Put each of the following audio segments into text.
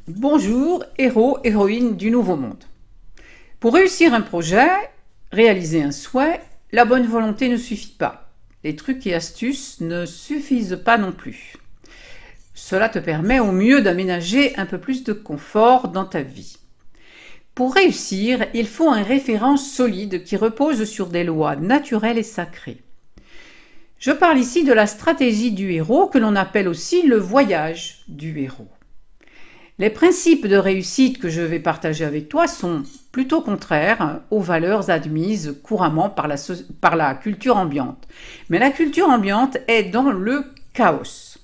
Bonjour, héros, héroïnes du Nouveau Monde. Pour réussir un projet, réaliser un souhait, la bonne volonté ne suffit pas. Les trucs et astuces ne suffisent pas non plus. Cela te permet au mieux d'aménager un peu plus de confort dans ta vie. Pour réussir, il faut un référent solide qui repose sur des lois naturelles et sacrées. Je parle ici de la stratégie du héros que l'on appelle aussi le voyage du héros. Les principes de réussite que je vais partager avec toi sont plutôt contraires aux valeurs admises couramment par la culture ambiante. Mais la culture ambiante est dans le chaos.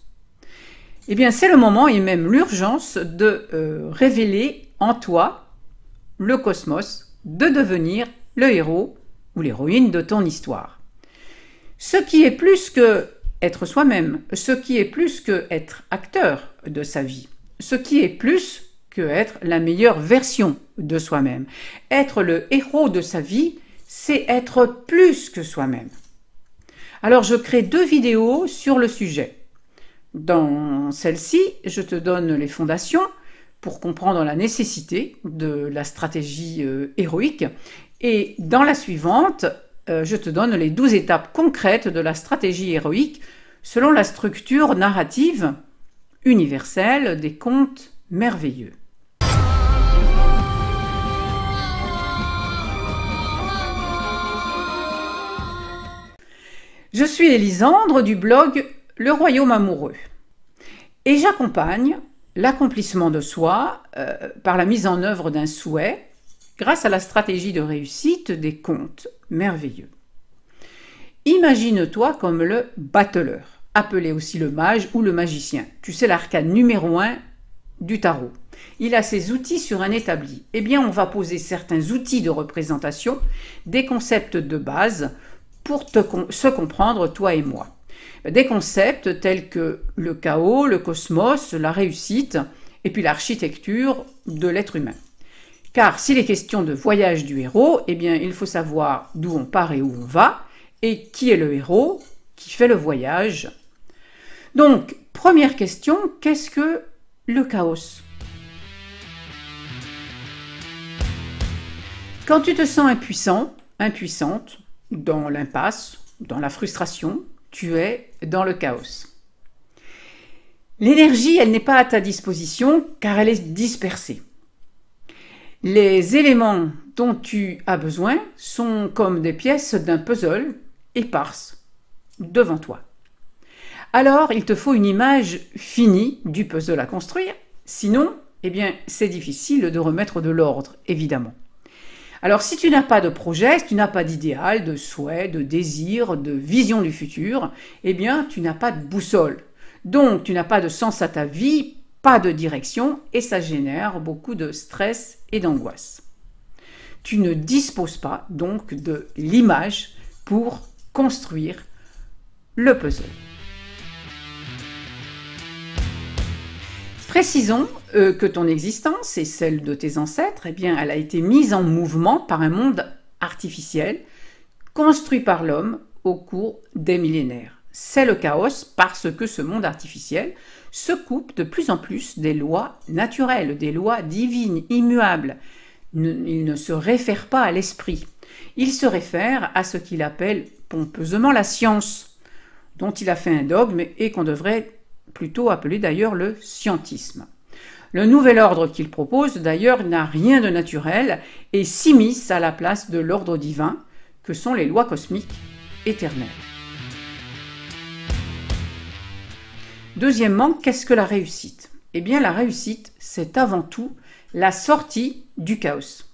Eh bien, c'est le moment et même l'urgence de révéler en toi le cosmos, de devenir le héros ou l'héroïne de ton histoire. Ce qui est plus que être soi-même, ce qui est plus que être acteur de sa vie, ce qui est plus que être la meilleure version de soi-même. Être le héros de sa vie, c'est être plus que soi-même. Alors, je crée 2 vidéos sur le sujet. Dans celle-ci, je te donne les fondations pour comprendre la nécessité de la stratégie héroïque. Et dans la suivante, je te donne les 12 étapes concrètes de la stratégie héroïque selon la structure narrative universelle des contes merveilleux. Je suis Élisandre du blog Le Royaume Amoureux et j'accompagne l'accomplissement de soi par la mise en œuvre d'un souhait grâce à la stratégie de réussite des contes merveilleux. Imagine-toi comme le battleur, appelé aussi le mage ou le magicien. Tu sais, l'arcane numéro 1 du tarot. Il a ses outils sur un établi. Eh bien, on va poser certains outils de représentation, des concepts de base pour se comprendre, toi et moi. Des concepts tels que le chaos, le cosmos, la réussite et puis l'architecture de l'être humain. Car s'il est question de voyage du héros, eh bien, il faut savoir d'où on part et où on va, et qui est le héros qui fait le voyage. Donc, première question, qu'est-ce que le chaos? Quand tu te sens impuissant, impuissante, dans l'impasse, dans la frustration, tu es dans le chaos. L'énergie, elle n'est pas à ta disposition car elle est dispersée. Les éléments dont tu as besoin sont comme des pièces d'un puzzle éparses devant toi. Alors, il te faut une image finie du puzzle à construire, sinon, eh bien, c'est difficile de remettre de l'ordre, évidemment. Alors, si tu n'as pas de projet, si tu n'as pas d'idéal, de souhait, de désir, de vision du futur, eh bien, tu n'as pas de boussole. Donc, tu n'as pas de sens à ta vie, pas de direction, et ça génère beaucoup de stress et d'angoisse. Tu ne disposes pas, donc, de l'image pour construire le puzzle. Précisons que ton existence et celle de tes ancêtres, eh bien, elle a été mise en mouvement par un monde artificiel construit par l'homme au cours des millénaires. C'est le chaos parce que ce monde artificiel se coupe de plus en plus des lois naturelles, des lois divines, immuables. Il ne se réfère pas à l'esprit. Il se réfère à ce qu'il appelle pompeusement la science, dont il a fait un dogme et qu'on devrait plutôt appeler d'ailleurs le scientisme. Le nouvel ordre qu'il propose d'ailleurs n'a rien de naturel et s'immisce à la place de l'ordre divin que sont les lois cosmiques éternelles. Deuxièmement, qu'est-ce que la réussite? Eh bien, la réussite, c'est avant tout la sortie du chaos.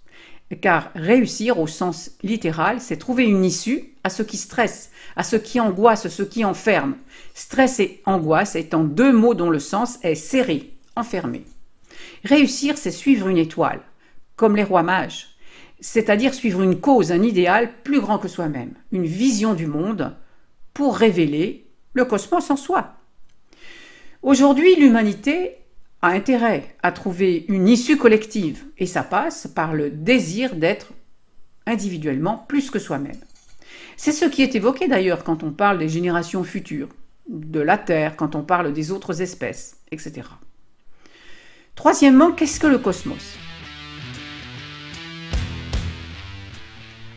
Car réussir au sens littéral, c'est trouver une issue à ce qui stresse, à ce qui angoisse, à ce qui enferme. Stress et angoisse étant 2 mots dont le sens est serré, enfermé. Réussir, c'est suivre une étoile, comme les rois mages, c'est-à-dire suivre une cause, un idéal plus grand que soi-même, une vision du monde pour révéler le cosmos en soi. Aujourd'hui, l'humanité a intérêt à trouver une issue collective et ça passe par le désir d'être individuellement plus que soi-même. C'est ce qui est évoqué d'ailleurs quand on parle des générations futures, de la Terre, quand on parle des autres espèces, etc. Troisièmement, qu'est-ce que le cosmos?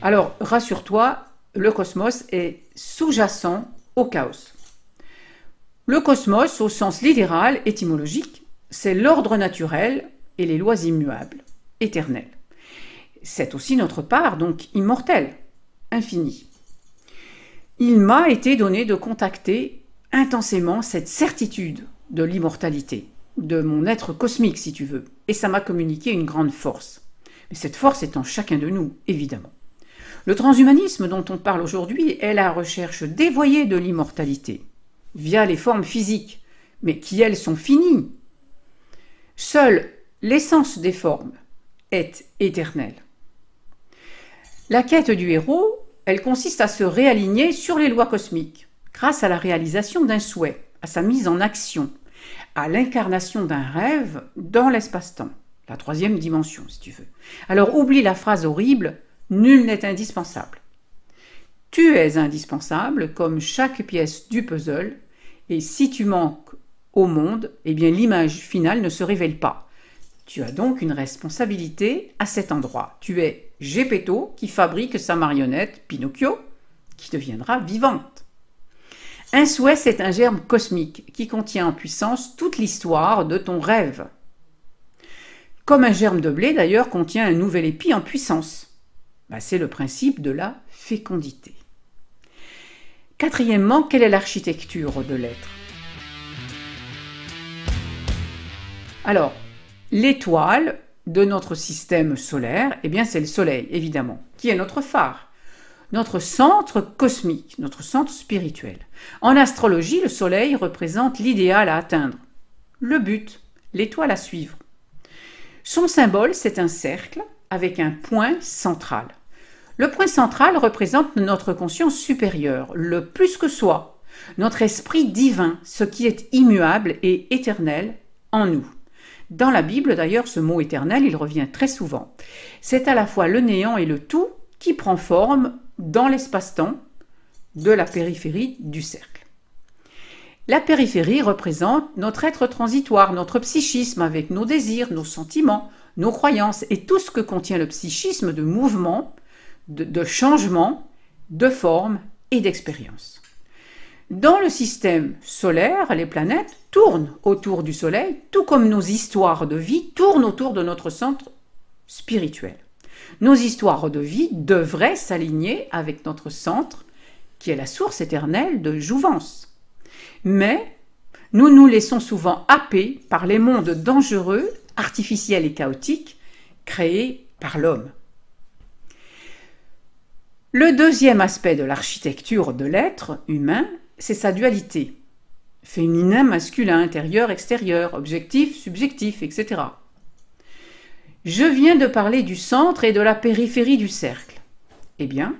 Alors, rassure-toi, le cosmos est sous-jacent au chaos. Le cosmos, au sens littéral, étymologique, c'est l'ordre naturel et les lois immuables, éternelles. C'est aussi notre part, donc immortelle, infinie. Il m'a été donné de contacter intensément cette certitude de l'immortalité, de mon être cosmique si tu veux, et ça m'a communiqué une grande force. Mais cette force est en chacun de nous, évidemment. Le transhumanisme dont on parle aujourd'hui est la recherche dévoyée de l'immortalité, via les formes physiques, mais qui elles sont finies. Seule l'essence des formes est éternelle. La quête du héros, elle consiste à se réaligner sur les lois cosmiques, grâce à la réalisation d'un souhait, à sa mise en action, à l'incarnation d'un rêve dans l'espace-temps, la troisième dimension si tu veux. Alors oublie la phrase horrible « nul n'est indispensable ». Tu es indispensable comme chaque pièce du puzzle, et si tu manques au monde, eh bien l'image finale ne se révèle pas. Tu as donc une responsabilité à cet endroit. Tu es Geppetto qui fabrique sa marionnette Pinocchio, qui deviendra vivante. Un souhait, c'est un germe cosmique qui contient en puissance toute l'histoire de ton rêve. Comme un germe de blé, d'ailleurs, contient un nouvel épi en puissance. C'est le principe de la fécondité. Quatrièmement, quelle est l'architecture de l'être? Alors, l'étoile de notre système solaire, eh bien c'est le Soleil, évidemment, qui est notre phare, notre centre cosmique, notre centre spirituel. En astrologie, le Soleil représente l'idéal à atteindre, le but, l'étoile à suivre. Son symbole, c'est un cercle avec un point central. Le point central représente notre conscience supérieure, le plus que soi, notre esprit divin, ce qui est immuable et éternel en nous. Dans la Bible, d'ailleurs, ce mot éternel, il revient très souvent. C'est à la fois le néant et le tout qui prend forme dans l'espace-temps de la périphérie du cercle. La périphérie représente notre être transitoire, notre psychisme avec nos désirs, nos sentiments, nos croyances et tout ce que contient le psychisme de mouvement, de changement, de forme et d'expérience. Dans le système solaire, les planètes tournent autour du Soleil, tout comme nos histoires de vie tournent autour de notre centre spirituel. Nos histoires de vie devraient s'aligner avec notre centre, qui est la source éternelle de jouvence. Mais nous nous laissons souvent happer par les mondes dangereux, artificiels et chaotiques, créés par l'homme. Le deuxième aspect de l'architecture de l'être humain, c'est sa dualité. Féminin, masculin, intérieur, extérieur, objectif, subjectif, etc. Je viens de parler du centre et de la périphérie du cercle. Eh bien,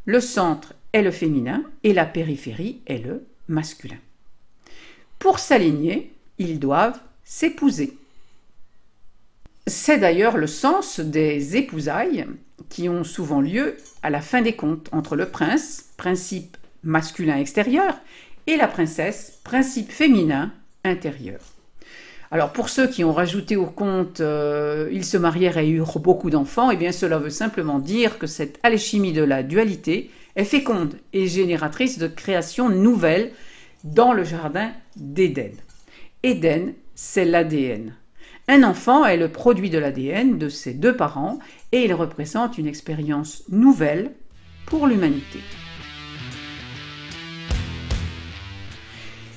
le centre est le féminin et la périphérie est le masculin. Pour s'aligner, ils doivent s'épouser. C'est d'ailleurs le sens des épousailles qui ont souvent lieu à la fin des contes entre le prince, principe masculin extérieur, et la princesse, principe féminin intérieur. Alors pour ceux qui ont rajouté au conte ils se marièrent et eurent beaucoup d'enfants, eh bien cela veut simplement dire que cette alchimie de la dualité est féconde et génératrice de créations nouvelles dans le jardin d'Éden. Éden, c'est l'ADN. Un enfant est le produit de l'ADN de ses deux parents et il représente une expérience nouvelle pour l'humanité.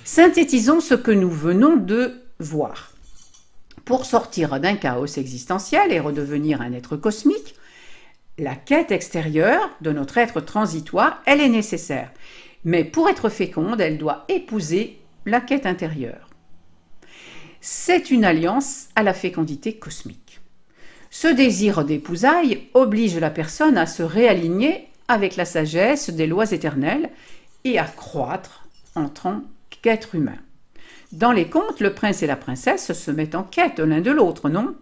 Synthétisons ce que nous venons de voir. Pour sortir d'un chaos existentiel et redevenir un être cosmique, la quête extérieure de notre être transitoire, elle est nécessaire. Mais pour être féconde, elle doit épouser la quête intérieure. C'est une alliance à la fécondité cosmique. Ce désir d'épousailles oblige la personne à se réaligner avec la sagesse des lois éternelles et à croître en tant qu'être humain. Dans les contes, le prince et la princesse se mettent en quête l'un de l'autre, non?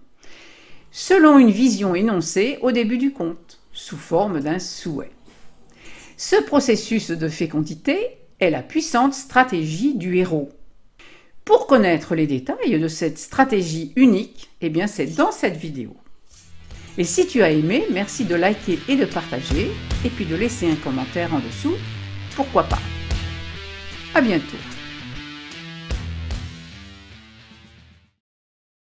Selon une vision énoncée au début du conte, sous forme d'un souhait. Ce processus de fécondité est la puissante stratégie du héros. Pour connaître les détails de cette stratégie unique, eh bien c'est dans cette vidéo. Et si tu as aimé, merci de liker et de partager, et puis de laisser un commentaire en dessous, pourquoi pas. À bientôt.